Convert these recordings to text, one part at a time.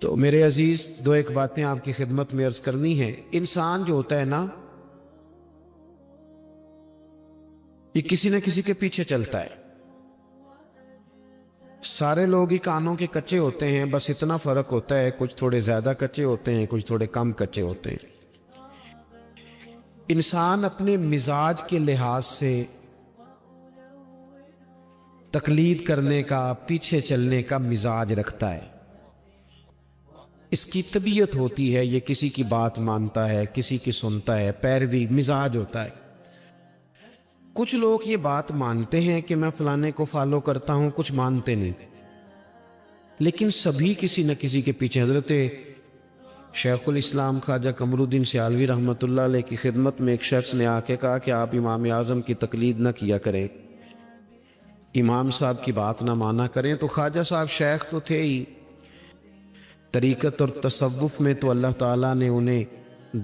تو میرے عزیز دو ایک باتیں آپ کی خدمت میں عرض کرنی ہے۔ انسان جو ہوتا ہے نا، یہ کسی نہ کسی کے پیچھے چلتا ہے۔ سارے لوگ ہی کانوں کے کچے ہوتے ہیں، بس اتنا فرق ہوتا ہے، کچھ تھوڑے زیادہ کچے ہوتے ہیں، کچھ تھوڑے کم کچے ہوتے ہیں۔ انسان اپنے مزاج کے لحاظ سے تقلید کرنے کا، پیچھے چلنے کا مزاج رکھتا ہے۔ اس کی طبیعت ہوتی ہے، یہ کسی کی بات مانتا ہے، کسی کی سنتا ہے، پیروی مزاج ہوتا ہے۔ کچھ لوگ یہ بات مانتے ہیں کہ میں فلانے کو فالو کرتا ہوں، کچھ مانتے نہیں، لیکن سبھی کسی نہ کسی کے پیچھے۔ حضرت شیخ الاسلام خواجہ قمر الدین سیالوی رحمۃ اللہ علیہ کی خدمت میں ایک شخص نے آ کے کہا کہ آپ امام اعظم کی تقلید نہ کیا کریں، امام صاحب کی بات نہ مانا کریں۔ تو خواجہ صاحب شیخ تو تھے ہی، طریقت اور تصوف میں تو اللہ تعالیٰ نے انہیں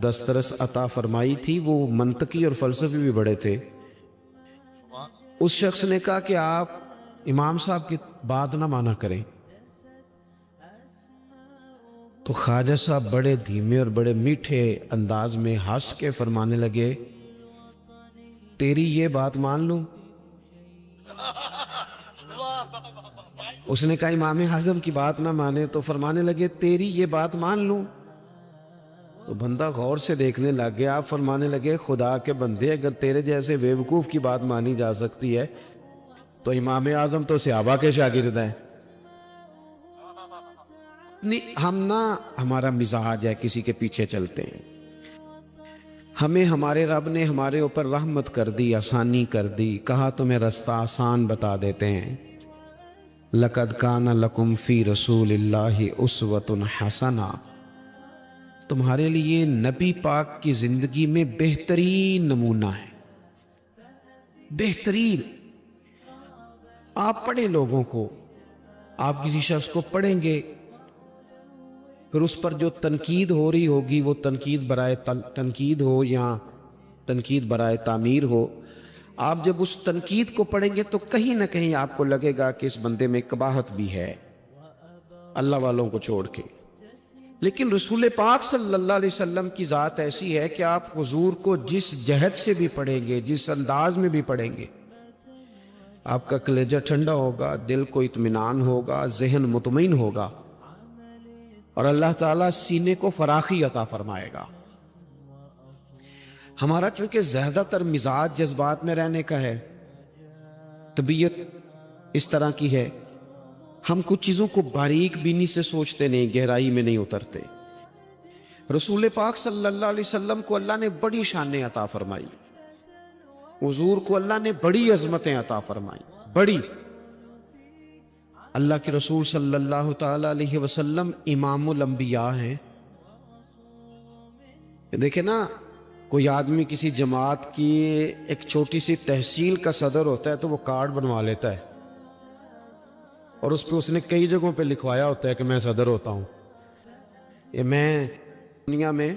دسترس عطا فرمائی تھی، وہ منطقی اور فلسفی بھی بڑے تھے۔ اس شخص نے کہا کہ آپ امام صاحب کی بات نہ مانا کریں۔ تو خواجہ صاحب بڑے دھیمے اور بڑے میٹھے انداز میں ہنس کے فرمانے لگے، تیری یہ بات مان لوں؟ اس نے کہا امام اعظم کی بات نہ مانے، تو فرمانے لگے تیری یہ بات مان لوں؟ تو بندہ غور سے دیکھنے لگ گیا، آپ فرمانے لگے خدا کے بندے، اگر تیرے جیسے بیوقوف کی بات مانی جا سکتی ہے تو امام اعظم تو صحابہ کے شاگرد ہیں۔ ہم نہ، ہمارا مزاج ہے کسی کے پیچھے چلتے ہیں۔ ہمیں ہمارے رب نے ہمارے اوپر رحمت کر دی، آسانی کر دی، کہا تمہیں رستہ آسان بتا دیتے ہیں۔ لَقَدْ كَانَ لَكُمْ فِي رَسُولِ اللَّهِ أُسْوَةٌ حَسَنَةٌ، تمہارے لیے نبی پاک کی زندگی میں بہترین نمونہ ہے، بہترین۔ آپ پڑھیں لوگوں کو، آپ کسی شخص کو پڑھیں گے، پھر اس پر جو تنقید ہو رہی ہوگی وہ تنقید برائے تنقید ہو یا تنقید برائے تعمیر ہو، آپ جب اس تنقید کو پڑھیں گے تو کہیں نہ کہیں آپ کو لگے گا کہ اس بندے میں قباحت بھی ہے، اللہ والوں کو چھوڑ کے۔ لیکن رسول پاک صلی اللہ علیہ وسلم کی ذات ایسی ہے کہ آپ حضور کو جس جہت سے بھی پڑھیں گے، جس انداز میں بھی پڑھیں گے، آپ کا کلیجہ ٹھنڈا ہوگا، دل کو اطمینان ہوگا، ذہن مطمئن ہوگا، اور اللہ تعالیٰ سینے کو فراخی عطا فرمائے گا۔ ہمارا چونکہ زیادہ تر مزاج جذبات میں رہنے کا ہے، طبیعت اس طرح کی ہے، ہم کچھ چیزوں کو باریک بینی سے سوچتے نہیں، گہرائی میں نہیں اترتے۔ رسول پاک صلی اللہ علیہ وسلم کو اللہ نے بڑی شانیں عطا فرمائی، حضور کو اللہ نے بڑی عظمتیں عطا فرمائی، بڑی۔ اللہ کے رسول صلی اللہ تعالیٰ علیہ وسلم امام الانبیاء ہیں۔ دیکھیں نا، کوئی آدمی کسی جماعت کی ایک چھوٹی سی تحصیل کا صدر ہوتا ہے تو وہ کارڈ بنوا لیتا ہے، اور اس پہ اس نے کئی جگہوں پہ لکھوایا ہوتا ہے کہ میں صدر ہوتا ہوں۔ یہ میں دنیا میں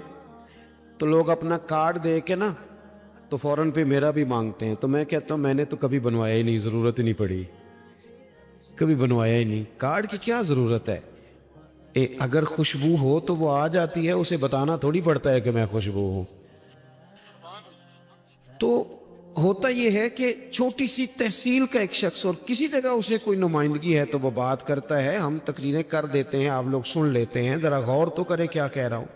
تو لوگ اپنا کارڈ دے کے نا تو فوراً پہ میرا بھی مانگتے ہیں، تو میں کہتا ہوں میں نے تو کبھی بنوایا ہی نہیں، ضرورت ہی نہیں پڑی، کبھی بنوایا ہی نہیں، کارڈ کی کیا ضرورت ہے؟ اگر خوشبو ہو تو وہ آ جاتی ہے، اسے بتانا تھوڑی پڑتا ہے کہ میں خوشبو ہوں۔ تو ہوتا یہ ہے کہ چھوٹی سی تحصیل کا ایک شخص اور کسی جگہ اسے کوئی نمائندگی ہے تو وہ بات کرتا ہے، ہم تقریریں کر دیتے ہیں، آپ لوگ سن لیتے ہیں، ذرا غور تو کریں کیا کہہ رہا ہوں۔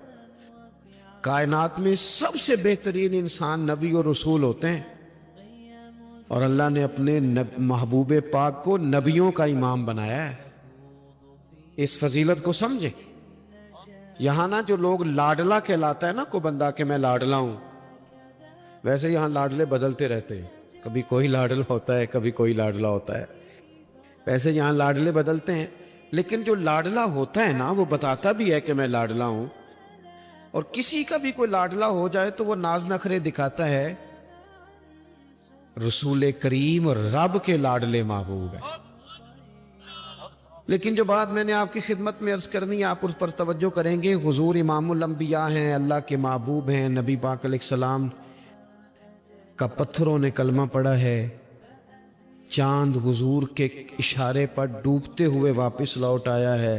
کائنات میں سب سے بہترین انسان نبی اور رسول ہوتے ہیں، اور اللہ نے اپنے محبوب پاک کو نبیوں کا امام بنایا ہے۔ اس فضیلت کو سمجھیں۔ یہاں نا جو لوگ لاڈلا کہلاتا ہے نا کوئی بندہ کہ میں لاڈلا ہوں، ویسے یہاں لاڈلے بدلتے رہتے ہیں، کبھی کوئی لاڈلا ہوتا ہے، کبھی کوئی لاڈلا ہوتا ہے، ویسے یہاں لاڈلے بدلتے ہیں، لیکن جو لاڈلا ہوتا ہے نا وہ بتاتا بھی ہے کہ میں لاڈلا ہوں۔ اور کسی کا بھی کوئی لاڈلا ہو جائے تو وہ ناز نخرے دکھاتا ہے، رسول کریم اور رب کے لاڈلے محبوب ہے۔ لیکن جو بات میں نے آپ کی خدمت میں عرض کرنی ہے، آپ اس پر توجہ کریں گے۔ حضور امام الانبیاء ہیں، اللہ کے محبوب ہیں، نبی پاک علیہ السلام کا پتھروں نے کلمہ پڑھا ہے، چاند حضور کے اشارے پر ڈوبتے ہوئے واپس لوٹ آیا ہے،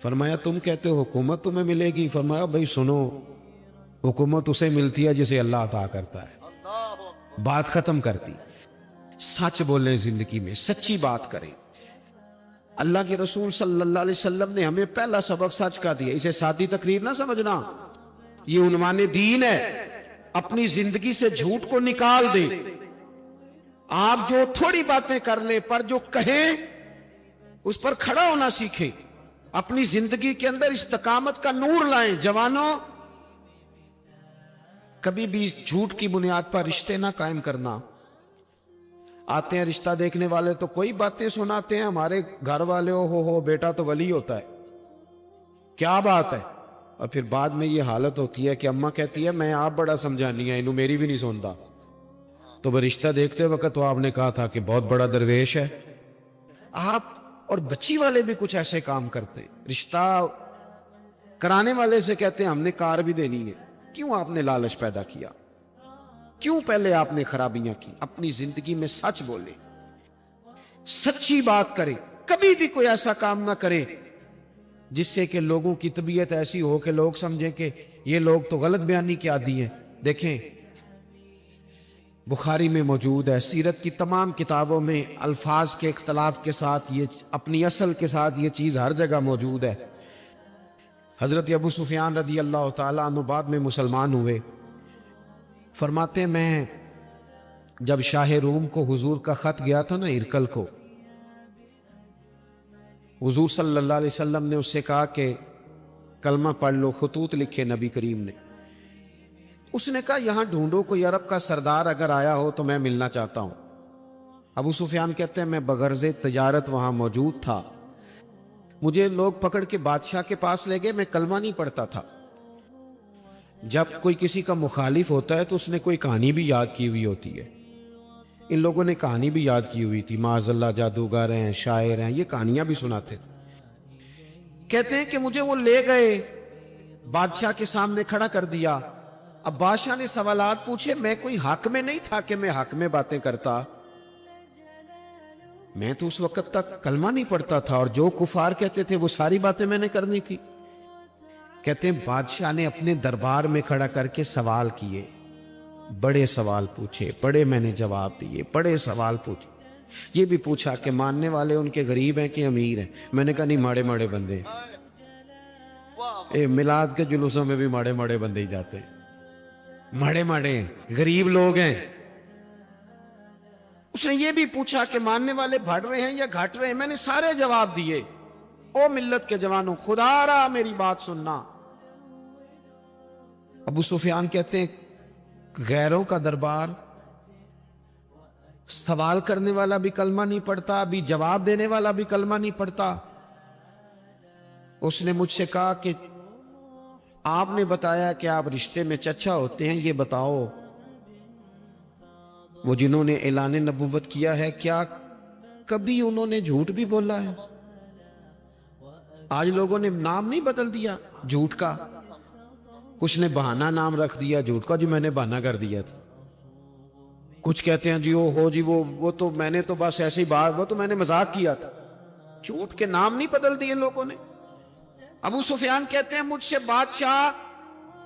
فرمایا تم کہتے ہو حکومت تمہیں ملے گی؟ فرمایا بھائی سنو، حکومت اسے ملتی ہے جسے اللہ عطا کرتا ہے۔ بات ختم کر دی۔ سچ بولیں زندگی میں، سچی بات کریں۔ اللہ کے رسول صلی اللہ علیہ وسلم نے ہمیں پہلا سبق سچ کا دیا۔ اسے سادی تقریر نہ سمجھنا، یہ عنوان دین ہے۔ اپنی زندگی سے جھوٹ کو نکال دیں۔ آپ جو تھوڑی باتیں کر لیں پر جو کہیں اس پر کھڑا ہونا سیکھیں۔ اپنی زندگی کے اندر استقامت کا نور لائیں۔ جوانوں، کبھی بھی جھوٹ کی بنیاد پر رشتے نہ قائم کرنا۔ آتے ہیں رشتہ دیکھنے والے تو کوئی باتیں سناتے ہیں، ہمارے گھر والے ہو بیٹا تو ولی ہوتا ہے، کیا بات ہے؟ اور پھر بعد میں یہ حالت ہوتی ہے کہ اماں کہتی ہے میں آپ بڑا سمجھانی ہے، انہوں میری بھی نہیں سنتا۔ تو وہ رشتہ دیکھتے وقت تو آپ نے کہا تھا کہ بہت بڑا درویش ہے۔ آپ اور بچی والے بھی کچھ ایسے کام کرتے، رشتہ کرانے والے سے کہتے ہیں ہم نے کار بھی دینی ہے۔ کیوں آپ نے لالچ پیدا کیا؟ کیوں پہلے آپ نے خرابیاں کی؟ اپنی زندگی میں سچ بولے، سچی بات کرے۔ کبھی بھی کوئی ایسا کام نہ کرے جس سے کہ لوگوں کی طبیعت ایسی ہو کہ لوگ سمجھیں کہ یہ لوگ تو غلط بیانی کے عادی ہیں۔ دیکھیں بخاری میں موجود ہے، سیرت کی تمام کتابوں میں الفاظ کے اختلاف کے ساتھ یہ اپنی اصل کے ساتھ یہ چیز ہر جگہ موجود ہے۔ حضرت ابو سفیان رضی اللہ تعالیٰ عنہ بعد میں مسلمان ہوئے۔ فرماتے میں جب شاہ روم کو حضور کا خط گیا تھا نا ہرقل کو، حضور صلی اللہ علیہ وسلم نے اس سے کہا کہ کلمہ پڑھ لو، خطوط لکھے نبی کریم نے۔ اس نے کہا یہاں ڈھونڈو کوئی عرب کا سردار اگر آیا ہو تو میں ملنا چاہتا ہوں۔ ابو سفیان کہتے ہیں میں بغرض تجارت وہاں موجود تھا، مجھے لوگ پکڑ کے بادشاہ کے پاس لے گئے، میں کلمہ نہیں پڑھتا تھا۔ جب کوئی کسی کا مخالف ہوتا ہے تو اس نے کوئی کہانی بھی یاد کی ہوئی ہوتی ہے۔ ان لوگوں نے کہانی بھی یاد کی ہوئی تھی، معاذ اللہ جادوگر ہیں، شاعر ہیں، یہ کہانیاں بھی سناتے تھے۔ کہتے ہیں کہ مجھے وہ لے گئے، بادشاہ کے سامنے کھڑا کر دیا۔ اب بادشاہ نے سوالات پوچھے، میں کوئی حق میں نہیں تھا کہ میں حق میں باتیں کرتا، میں تو اس وقت تک کلمہ نہیں پڑھتا تھا، اور جو کفار کہتے تھے وہ ساری باتیں میں نے کرنی تھی۔ کہتے ہیں بادشاہ نے اپنے دربار میں کھڑا کر کے سوال کیے، بڑے سوال پوچھے، بڑے میں نے جواب دیے، بڑے سوال پوچھے۔ یہ بھی پوچھا کہ ماننے والے ان کے غریب ہیں کہ امیر ہیں؟ میں نے کہا نہیں، ماڑے ماڑے بندے ہیں۔ میلاد کے جلوسوں میں بھی ماڑے ماڑے بندے ہی جاتے ہیں، ماڑے ماڑے ہیں، غریب لوگ ہیں۔ اس نے یہ بھی پوچھا کہ ماننے والے بڑھ رہے ہیں یا گھٹ رہے ہیں؟ میں نے سارے جواب دیے۔ او ملت کے جوانوں، خدا را میری بات سننا۔ ابو سفیان کہتے ہیں غیروں کا دربار، سوال کرنے والا بھی کلمہ نہیں پڑھتا، ابھی جواب دینے والا بھی کلمہ نہیں پڑھتا۔ اس نے مجھ سے کہا کہ آپ نے بتایا کہ آپ رشتے میں چچا ہوتے ہیں، یہ بتاؤ وہ جنہوں نے اعلان نبوت کیا ہے کیا کبھی انہوں نے جھوٹ بھی بولا ہے؟ آج لوگوں نے نام نہیں بدل دیا جھوٹ کا، کچھ نے بہانہ نام رکھ دیا جھوٹ کا، جو میں نے بہانہ کر دیا تھا۔ کچھ کہتے ہیں جی وہ تو میں نے تو بس ایسی بات، وہ تو میں نے مذاق کیا تھا۔ جھوٹ کے نام نہیں بدل دیے لوگوں نے۔ ابو سفیان کہتے ہیں مجھ سے بادشاہ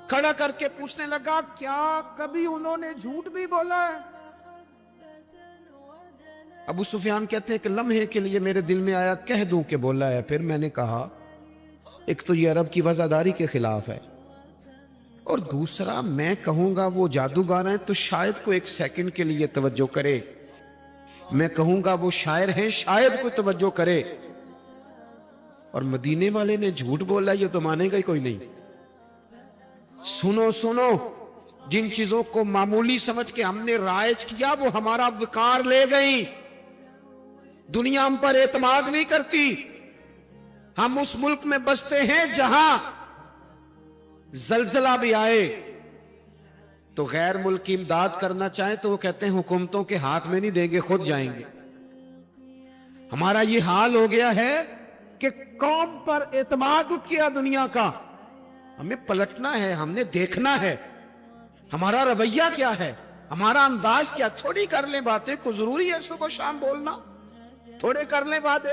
کھڑا کر کے پوچھنے لگا کیا کبھی انہوں نے جھوٹ بھی بولا ہے؟ ابو سفیان کہتے ہیں کہ لمحے کے لیے میرے دل میں آیا کہہ دوں کہ بولا ہے۔ پھر میں نے کہا ایک تو یہ عرب کی وفاداری کے خلاف ہے، اور دوسرا میں کہوں گا وہ جادوگر ہیں تو شاید کو ایک سیکنڈ کے لیے توجہ کرے، میں کہوں گا وہ شاعر ہیں شاید کو توجہ کرے، اور مدینے والے نے جھوٹ بولا یہ تو مانے گا ہی کوئی نہیں۔ سنو، جن چیزوں کو معمولی سمجھ کے ہم نے رائج کیا وہ ہمارا وقار لے گئی۔ دنیا ہم پر اعتماد نہیں کرتی۔ ہم اس ملک میں بستے ہیں جہاں زلزلہ بھی آئے تو غیر ملکی امداد کرنا چاہیں تو وہ کہتے ہیں حکومتوں کے ہاتھ میں نہیں دیں گے، خود جائیں گے۔ ہمارا یہ حال ہو گیا ہے کہ قوم پر اعتماد اٹھ گیا دنیا کا۔ ہمیں پلٹنا ہے، ہم نے دیکھنا ہے ہمارا رویہ کیا ہے، ہمارا انداز کیا۔ تھوڑی کر لیں باتیں، کو ضروری ہے صبح شام بولنا؟ تھوڑے کر لیں باتیں۔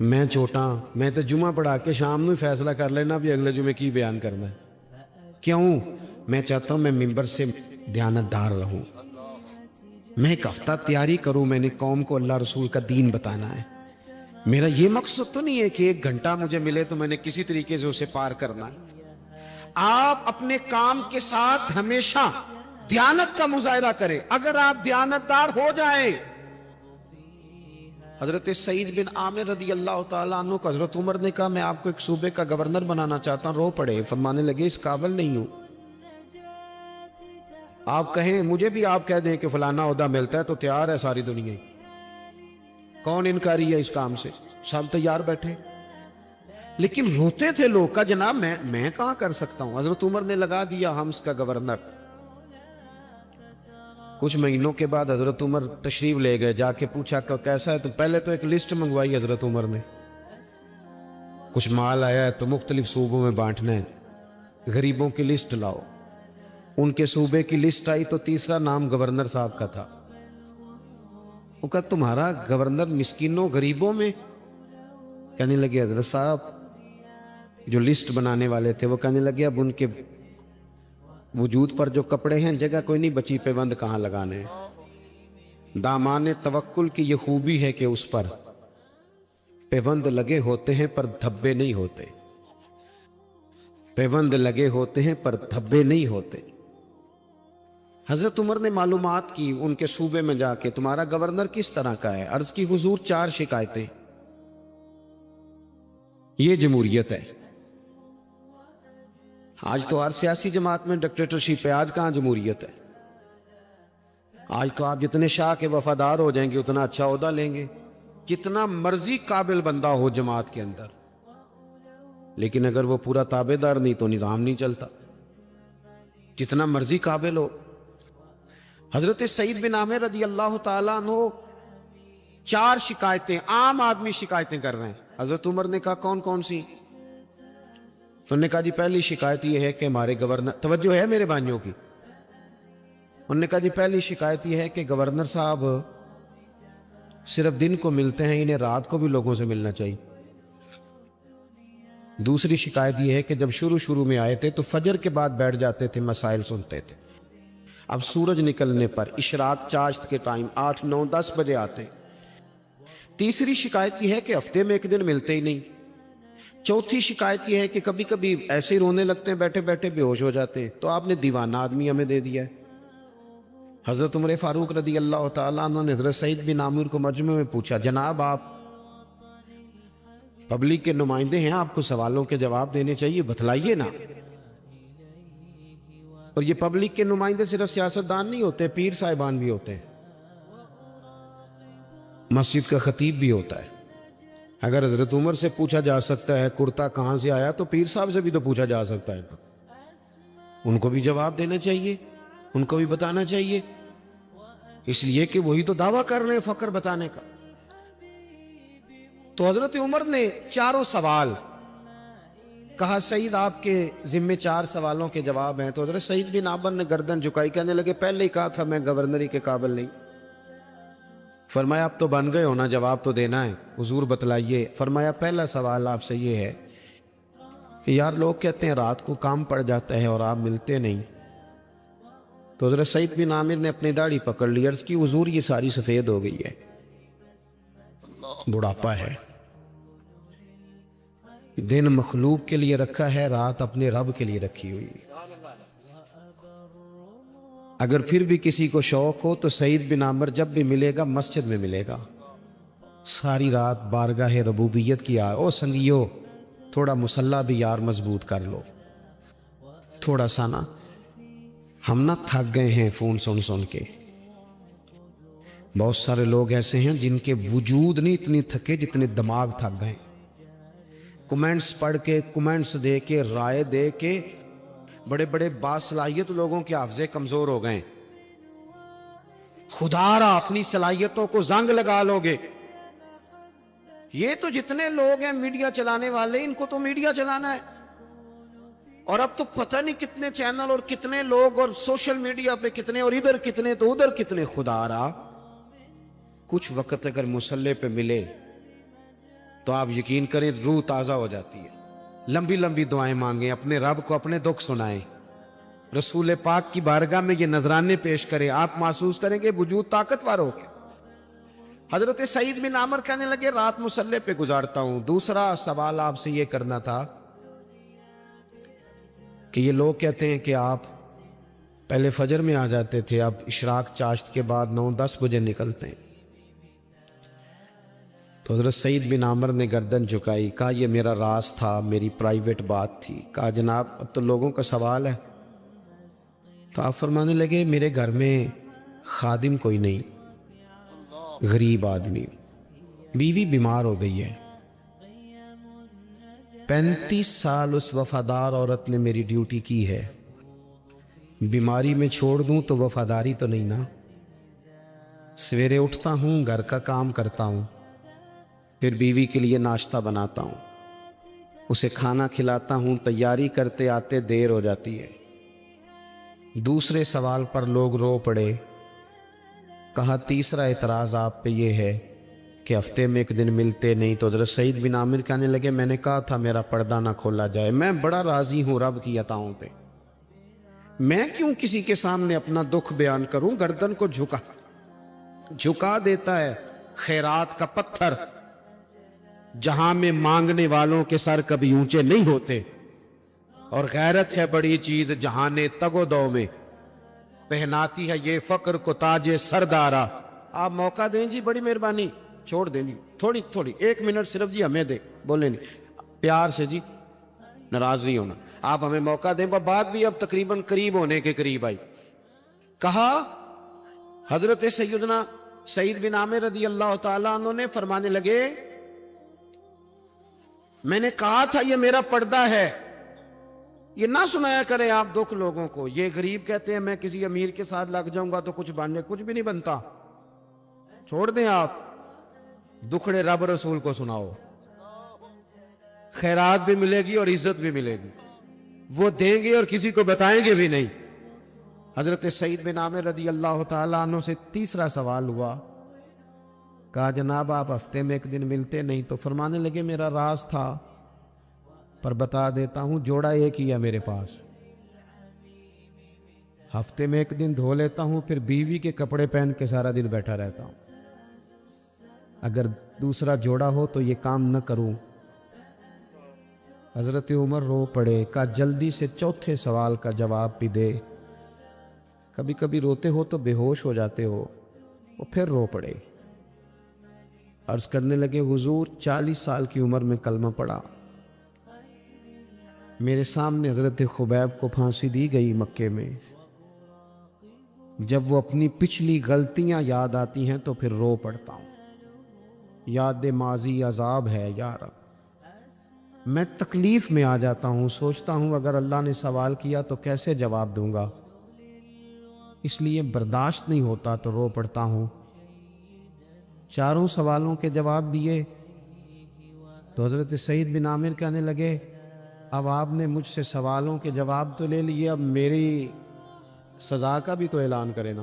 میں چھوٹا میں تو جمعہ پڑھا کے شام میں فیصلہ کر لینا بھی اگلے جمعے کی بیان کرنا ہے. کیوں؟ میں چاہتا ہوں میں ممبر سے دیانتدار رہوں، میں ایک ہفتہ تیاری کروں، میں نے قوم کو اللہ رسول کا دین بتانا ہے. میرا یہ مقصد تو نہیں ہے کہ 1 گھنٹہ مجھے ملے تو میں نے کسی طریقے سے اسے پار کرنا ہے. آپ اپنے کام کے ساتھ ہمیشہ دیانت کا مظاہرہ کریں. اگر آپ دیانتدار ہو جائیں، حضرت سعید بن عامر رضی اللہ تعالیٰ عنہ کو حضرت عمر نے کہا میں آپ کو ایک صوبے کا گورنر بنانا چاہتا ہوں. رو پڑے، فرمانے لگے اس قابل نہیں ہوں. آپ کہیں مجھے بھی آپ کہہ دیں کہ فلانا عہدہ ملتا ہے تو تیار ہے ساری دنیا. کون انکاری ہے اس کام سے؟ سب تیار بیٹھے. لیکن روتے تھے لوگ کا جناب میں کہاں کر سکتا ہوں. حضرت عمر نے لگا دیا حمص کا گورنر. کچھ مہینوں کے بعد حضرت عمر تشریف لے گئے، جا کے پوچھا کہ کیسا ہے؟ تو پہلے تو ایک لسٹ منگوائی حضرت عمر نے، کچھ مال آیا ہے تو مختلف صوبوں میں بانٹنا ہے، غریبوں کی لسٹ لاؤ. ان کے صوبے کی لسٹ آئی تو تیسرا نام گورنر صاحب کا تھا. وہ کہا تمہارا گورنر مسکینوں غریبوں میں؟ کہنے لگے حضرت صاحب جو لسٹ بنانے والے تھے وہ کہنے لگے اب ان کے وجود پر جو کپڑے ہیں جگہ کوئی نہیں بچی، پیوند کہاں لگانے ہیں. دامان توکل کی یہ خوبی ہے کہ اس پر پیوند لگے ہوتے ہیں پر دھبے نہیں ہوتے. پیوند لگے ہوتے ہیں پر دھبے نہیں ہوتے. حضرت عمر نے معلومات کی ان کے صوبے میں جا کے تمہارا گورنر کس طرح کا ہے. عرض کی حضور 4 شکایتیں. یہ جمہوریت ہے. آج تو ہر سیاسی جماعت میں ڈکٹیٹرشپ ہے، آج کہاں جمہوریت ہے. آج تو آپ جتنے شاہ کے وفادار ہو جائیں گے اتنا اچھا عہدہ لیں گے، جتنا مرضی قابل بندہ ہو جماعت کے اندر، لیکن اگر وہ پورا تابع دار نہیں تو نظام نہیں چلتا، جتنا مرضی قابل ہو. حضرت سعید بن عامر رضی اللہ تعالیٰ عنہ 4 شکایتیں، عام آدمی شکایتیں کر رہے ہیں. حضرت عمر نے کہا کون کون سی؟ انہوں نے کہا جی پہلی شکایت یہ ہے کہ ہمارے گورنر، توجہ ہے میرے بھائیوں کی، انہوں نے کہا جی پہلی شکایت یہ ہے کہ گورنر صاحب صرف دن کو ملتے ہیں، انہیں رات کو بھی لوگوں سے ملنا چاہیے. دوسری شکایت یہ ہے کہ جب شروع میں آئے تھے تو فجر کے بعد بیٹھ جاتے تھے، مسائل سنتے تھے. اب سورج نکلنے پر اشراق چاشت کے ٹائم 8 9 10 بجے آتے. تیسری شکایت یہ ہے کہ ہفتے میں 1 دن ملتے ہی نہیں. چوتھی شکایت یہ ہے کہ کبھی کبھی ایسے ہی رونے لگتے ہیں، بیٹھے بیٹھے بے ہوش ہو جاتے ہیں. تو آپ نے دیوانہ آدمی ہمیں دے دیا ہے. حضرت عمر فاروق رضی اللہ تعالیٰ عنہ نے حضرت سعید بن عامر کو مجمع میں پوچھا جناب آپ پبلک کے نمائندے ہیں، آپ کو سوالوں کے جواب دینے چاہیے، بتلائیے نا. اور یہ پبلک کے نمائندے صرف سیاستدان نہیں ہوتے، پیر صاحبان بھی ہوتے ہیں، مسجد کا خطیب بھی ہوتا ہے. اگر حضرت عمر سے پوچھا جا سکتا ہے کرتا کہاں سے آیا تو پیر صاحب سے بھی تو پوچھا جا سکتا ہے. ان کو بھی جواب دینا چاہیے، ان کو بھی بتانا چاہیے، اس لیے کہ وہی تو دعویٰ کر رہے ہیں فقر بتانے کا. تو حضرت عمر نے 4 سوال کہا سعید آپ کے ذمے 4 سوالوں کے جواب ہیں. تو حضرت سعید بن عامر نے گردن جھکائی، کہنے لگے پہلے ہی کہا تھا میں گورنری کے قابل نہیں. فرمایا اب تو بن گئے ہونا، جواب تو دینا ہے، حضور بتلائیے. فرمایا پہلا سوال آپ سے یہ ہے کہ یار لوگ کہتے ہیں رات کو کام پڑ جاتا ہے اور آپ ملتے نہیں. تو حضرت سعید بن عامر نے اپنی داڑھی پکڑ لی، عرض کی حضور یہ ساری سفید ہو گئی ہے، بڑھاپا ہے. دن مخلوق کے لیے رکھا ہے، رات اپنے رب کے لیے رکھی ہوئی. اگر پھر بھی کسی کو شوق ہو تو سعید بن عامر جب بھی ملے گا مسجد میں ملے گا. ساری رات بارگاہ ربوبیت کی او سنگیو تھوڑا مسلح بھی یار مضبوط کر لو تھوڑا سا نا. ہم نہ تھک گئے ہیں فون سن کے. بہت سارے لوگ ایسے ہیں جن کے وجود نہیں اتنی تھکے جتنے دماغ تھک گئے. کمنٹس پڑھ کے، کمنٹس دے کے، رائے دے کے بڑے بڑے باصلاحیت لوگوں کے حافظے کمزور ہو گئے. خدا را اپنی صلاحیتوں کو زنگ لگا لو گے. یہ تو جتنے لوگ ہیں میڈیا چلانے والے، ان کو تو میڈیا چلانا ہے، اور اب تو پتہ نہیں کتنے چینل اور کتنے لوگ اور سوشل میڈیا پہ کتنے، اور ادھر کتنے تو ادھر کتنے. خدا را کچھ وقت اگر مصلے پہ ملے، تو آپ یقین کریں روح تازہ ہو جاتی ہے. لمبی لمبی دعائیں مانگیں، اپنے رب کو اپنے دکھ سنائیں، رسول پاک کی بارگاہ میں یہ نذرانے پیش کریں، آپ محسوس کریں گے وجود طاقتور ہو گیا. حضرت سعید بن عامر کہنے لگے رات مصلی پہ گزارتا ہوں. دوسرا سوال آپ سے یہ کرنا تھا کہ یہ لوگ کہتے ہیں کہ آپ پہلے فجر میں آ جاتے تھے، اب اشراق چاشت کے بعد 9-10 بجے نکلتے ہیں. تو حضرت سعید بن عامر نے گردن جھکائی، کہا یہ میرا راز تھا، میری پرائیویٹ بات تھی. کہا جناب اب تو لوگوں کا سوال ہے. تو آپ فرمانے لگے میرے گھر میں خادم کوئی نہیں، غریب آدمی، بیوی بیمار ہو گئی ہے. 35 سال اس وفادار عورت نے میری ڈیوٹی کی ہے، بیماری میں چھوڑ دوں تو وفاداری تو نہیں نا. سویرے اٹھتا ہوں، گھر کا کام کرتا ہوں، پھر بیوی کے لیے ناشتہ بناتا ہوں، اسے کھانا کھلاتا ہوں، تیاری کرتے آتے دیر ہو جاتی ہے. دوسرے سوال پر لوگ رو پڑے. کہا تیسرا اعتراض آپ پہ یہ ہے کہ ہفتے میں ایک دن ملتے نہیں. تو حضرت سعید بن عامر کہنے لگے میں نے کہا تھا میرا پردہ نہ کھولا جائے، میں بڑا راضی ہوں رب کی عطاؤں پہ، میں کیوں کسی کے سامنے اپنا دکھ بیان کروں. گردن کو جھکا دیتا ہے خیرات کا پتھر، جہاں میں مانگنے والوں کے سر کبھی اونچے نہیں ہوتے. اور غیرت ہے بڑی چیز جہانے تگ و دو میں، پہناتی ہے یہ فقر کو تاج سردارا. آپ موقع دیں جی، بڑی مہربانی، چھوڑ دیں جی، تھوڑی 1 منٹ صرف جی ہمیں دیں، بولے نہیں پیار سے جی، ناراض نہیں ہونا. آپ ہمیں موقع دیں. بات بھی اب تقریباً قریب ہونے کے قریب آئی. کہا حضرت سیدنا سعید بن عامر رضی اللہ تعالیٰ عنہ نے فرمانے لگے میں نے کہا تھا یہ میرا پردہ ہے، یہ نہ سنایا کریں آپ دکھ لوگوں کو. یہ غریب کہتے ہیں میں کسی امیر کے ساتھ لگ جاؤں گا تو کچھ بھی نہیں بنتا. چھوڑ دیں آپ، دکھڑے رب رسول کو سناؤ، خیرات بھی ملے گی اور عزت بھی ملے گی. وہ دیں گے اور کسی کو بتائیں گے بھی نہیں. حضرت سعید بن عامر رضی اللہ تعالیٰ عنہ سے تیسرا سوال ہوا. کہا جناب آپ ہفتے میں ایک دن ملتے نہیں. تو فرمانے لگے میرا راز تھا پر بتا دیتا ہوں، جوڑا ایک ہی ہے میرے پاس، ہفتے میں ایک دن دھو لیتا ہوں، پھر بیوی کے کپڑے پہن کے سارا دن بیٹھا رہتا ہوں. اگر دوسرا جوڑا ہو تو یہ کام نہ کروں. حضرت عمر رو پڑے. کہا جلدی سے چوتھے سوال کا جواب بھی دے، کبھی کبھی روتے ہو تو بے ہوش ہو جاتے ہو. وہ پھر رو پڑے. عرض کرنے لگے حضور 40 سال کی عمر میں کلمہ پڑھا، میرے سامنے حضرت خبیب کو پھانسی دی گئی مکے میں. جب وہ اپنی پچھلی غلطیاں یاد آتی ہیں تو پھر رو پڑتا ہوں. یاد ماضی عذاب ہے یا رب. میں تکلیف میں آ جاتا ہوں، سوچتا ہوں اگر اللہ نے سوال کیا تو کیسے جواب دوں گا، اس لیے برداشت نہیں ہوتا تو رو پڑتا ہوں. 4 سوالوں کے جواب دیے تو حضرت سعید بن عامر کہنے لگے اب آپ نے مجھ سے سوالوں کے جواب تو لے لیے، اب میری سزا کا بھی تو اعلان کرے نا،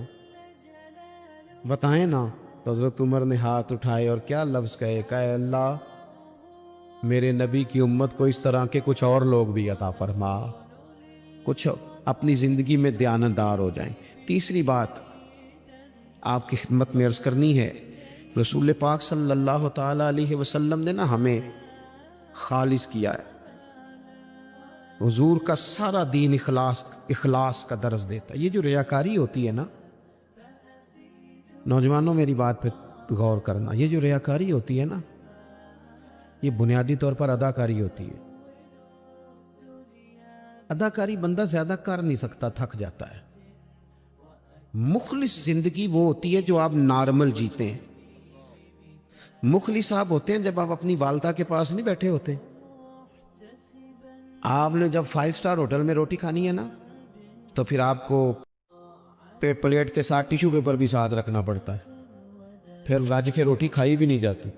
بتائیں نا. تو حضرت عمر نے ہاتھ اٹھائے اور کیا لفظ کہے. کہے اللہ میرے نبی کی امت کو اس طرح کے کچھ اور لوگ بھی عطا فرما، کچھ اپنی زندگی میں دیانتدار ہو جائیں. تیسری بات آپ کی خدمت میں عرض کرنی ہے، رسول پاک صلی اللہ تعالیٰ علیہ وسلم نے نا ہمیں خالص کیا ہے. حضور کا سارا دین اخلاص کا درس دیتا ہے. یہ جو ریاکاری ہوتی ہے نا، نوجوانوں میری بات پہ غور کرنا، یہ جو ریاکاری ہوتی ہے نا، یہ بنیادی طور پر اداکاری ہوتی ہے. اداکاری بندہ زیادہ کر نہیں سکتا، تھک جاتا ہے. مخلص زندگی وہ ہوتی ہے جو آپ نارمل جیتے ہیں. مخلص آپ ہوتے ہیں جب آپ اپنی والدہ کے پاس نہیں بیٹھے ہوتے. آپ نے جب 5 سٹار ہوٹل میں روٹی کھانی ہے نا تو پھر آپ کو پلیٹ کے ساتھ ٹیشو پیپر بھی ساتھ رکھنا پڑتا ہے، پھر رج کے روٹی کھائی بھی نہیں جاتی.